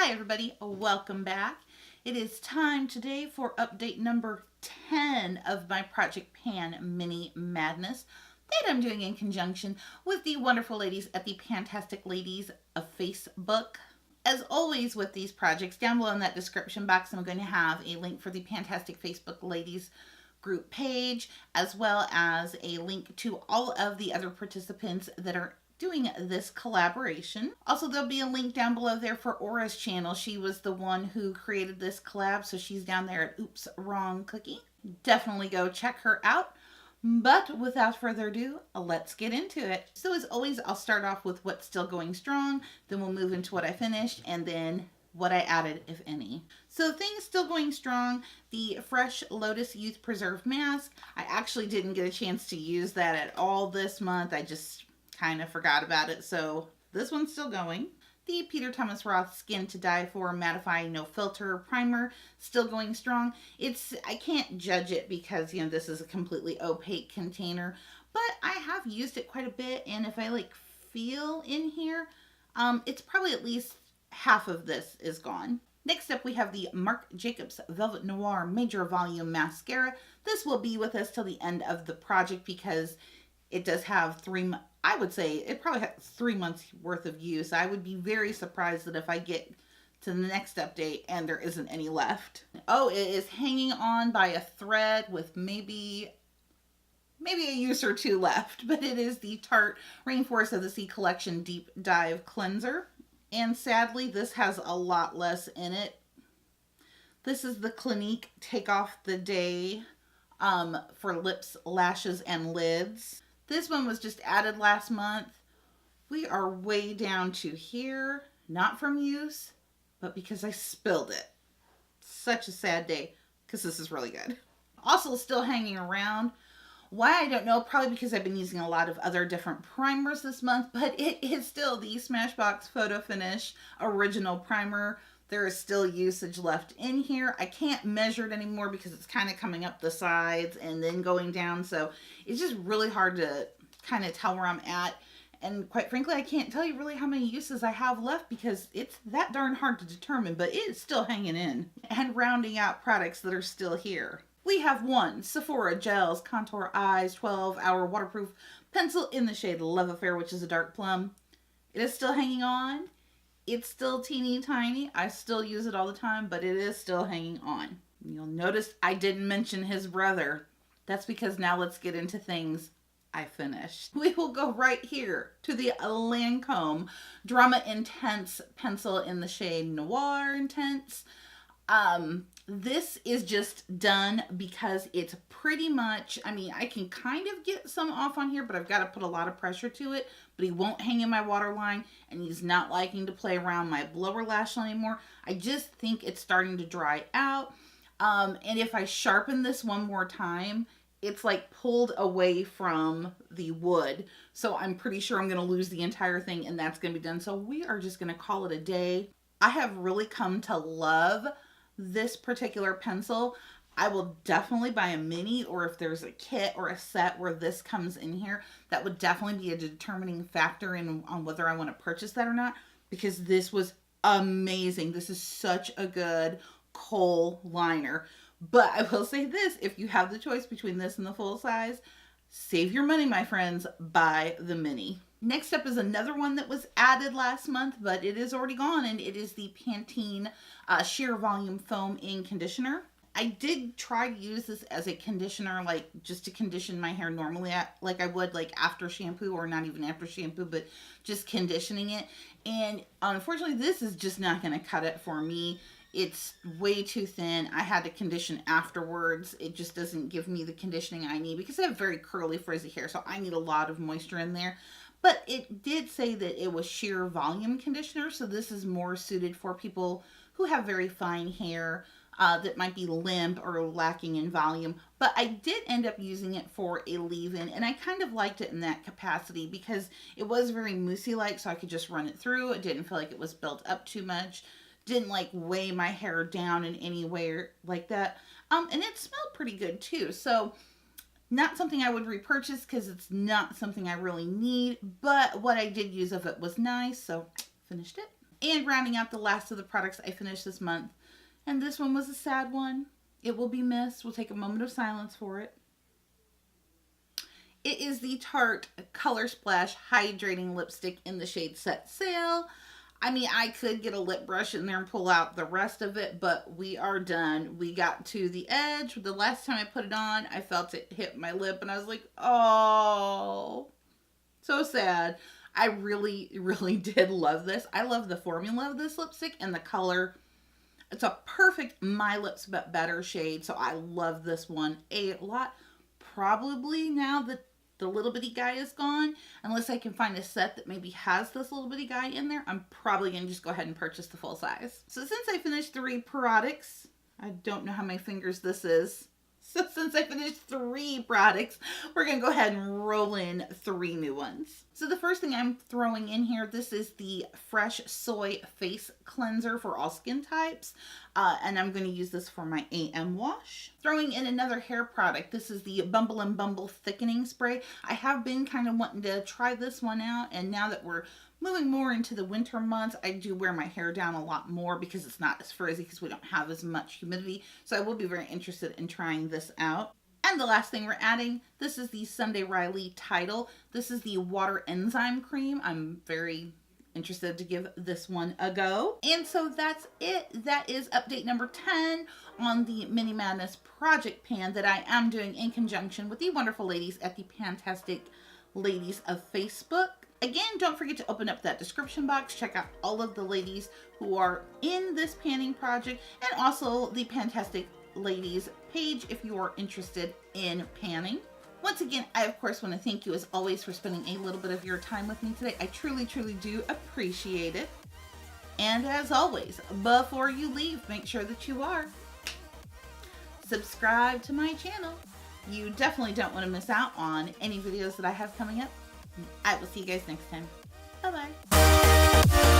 Hi everybody, welcome back. It is time today for update number 10 of my Project Pan Mini Madness that I'm doing in conjunction with the wonderful ladies at the PANtastic Ladies of Facebook. As always with these projects, down below in that description box I'm going to have a link for the PANtastic Facebook Ladies group page, as well as a link to all of the other participants that are doing this collaboration. Also, there'll be a link down below there for Aura's channel. She was the one who created this collab, so she's down there at Oops Wrong Cookie. Definitely go check her out. But without further ado, let's get into it. So as always, I'll start off with what's still going strong, then we'll move into what I finished, and then what I added, if any. So things still going strong. The Fresh Lotus Youth Preserve Mask. I actually didn't get a chance to use that at all this month. I just kind of forgot about it, so this one's still going. The Peter Thomas Roth Skin to Die For Mattify No Filter Primer, still going strong. I can't judge it because, you know, this is a completely opaque container, but I have used it quite a bit, and if I like feel in here, it's probably at least half of this is gone. Next up, we have the Marc Jacobs Velvet Noir Major Volume Mascara. This will be with us till the end of the project because it does have I would say it probably has 3 months worth of use. I would be very surprised that if I get to the next update and there isn't any left. Oh, it is hanging on by a thread with maybe a use or two left, but it is the Tarte Rainforest of the Sea Collection Deep Dive Cleanser. And sadly, this has a lot less in it. This is the Clinique Take Off the Day for lips, lashes, and lids. This one was just added last month. We are way down to here, not from use, but because I spilled it. Such a sad day, because this is really good. Also still hanging around. Why, I don't know, probably because I've been using a lot of other different primers this month, but it is still the Smashbox Photo Finish Original Primer. There is still usage left in here. I can't measure it anymore because it's kind of coming up the sides and then going down. So it's just really hard to kind of tell where I'm at. And quite frankly, I can't tell you really how many uses I have left because it's that darn hard to determine, but it's still hanging in. And rounding out products that are still here, we have one Sephora Gels Contour Eyes 12-Hour Waterproof Pencil in the shade Love Affair, which is a dark plum. It is still hanging on. It's still teeny tiny. I still use it all the time, but it is still hanging on. You'll notice I didn't mention his brother. That's because now let's get into things I finished. We will go right here to the Lancome Drama Intense Pencil in the shade Noir Intense. This is just done because it's pretty much, I mean, I can kind of get some off on here, but I've got to put a lot of pressure to it, but he won't hang in my waterline, and he's not liking to play around my blower lash line anymore. I just think it's starting to dry out. And if I sharpen this one more time, it's like pulled away from the wood. So I'm pretty sure I'm going to lose the entire thing, and that's going to be done. So we are just going to call it a day. I have really come to love this particular pencil. I will definitely buy a mini, or if there's a kit or a set where this comes in here, that would definitely be a determining factor on whether I want to purchase that or not, because this was amazing. This is such a good kohl liner. But I will say this, if you have the choice between this and the full size, save your money, my friends, buy the mini. Next up is another one that was added last month, but it is already gone, and it is the Pantene Sheer Volume Foam In Conditioner. I did try to use this as a conditioner, like just to condition my hair normally, like I would like after shampoo, or not even after shampoo, but just conditioning it. And unfortunately, this is just not going to cut it for me. It's way too thin. I had to condition afterwards. It just doesn't give me the conditioning I need because I have very curly, frizzy hair, so I need a lot of moisture in there. But it did say that it was sheer volume conditioner, so this is more suited for people who have very fine hair that might be limp or lacking in volume. But I did end up using it for a leave-in, and I kind of liked it in that capacity because it was very moussey-like, so I could just run it through. It didn't feel like it was built up too much. Didn't like weigh my hair down in any way like that. And it smelled pretty good too. So not something I would repurchase because it's not something I really need, but what I did use of it was nice, so finished it. And rounding out the last of the products I finished this month. And this one was a sad one. It will be missed. We'll take a moment of silence for it. It is the Tarte Color Splash Hydrating Lipstick in the shade Set Sail. I mean, I could get a lip brush in there and pull out the rest of it, but we are done. We got to the edge. The last time I put it on, I felt it hit my lip, and I was like, oh, so sad. I really, really did love this. I love the formula of this lipstick and the color. It's a perfect My Lips But Better shade, so I love this one a lot. Probably now that the little bitty guy is gone, unless I can find a set that maybe has this little bitty guy in there, I'm probably going to just go ahead and purchase the full size. So since I finished 3 products, I don't know how many fingers this is. So since I finished 3 products, we're going to go ahead and roll in 3 new ones. So the first thing I'm throwing in here, this is the Fresh Soy Face Cleanser for all skin types. And I'm going to use this for my AM wash. Throwing in another hair product. This is the Bumble and Bumble Thickening Spray. I have been kind of wanting to try this one out. And now that we're moving more into the winter months, I do wear my hair down a lot more because it's not as frizzy because we don't have as much humidity. So I will be very interested in trying this out. And the last thing we're adding, this is the Sunday Riley Tidal. This is the Water Enzyme Cream. I'm very interested to give this one a go. And so that's it. That is update number 10 on the Mini Madness project pan that I am doing in conjunction with the wonderful ladies at the PANtastic Ladies of Facebook. Again, don't forget to open up that description box. Check out all of the ladies who are in this panning project, and also the PANtastic Ladies page if you are interested in panning. Once again, I of course want to thank you as always for spending a little bit of your time with me today. I truly, truly do appreciate it. And as always, before you leave, make sure that you are subscribed to my channel. You definitely don't want to miss out on any videos that I have coming up. I will see you guys next time. Bye-bye.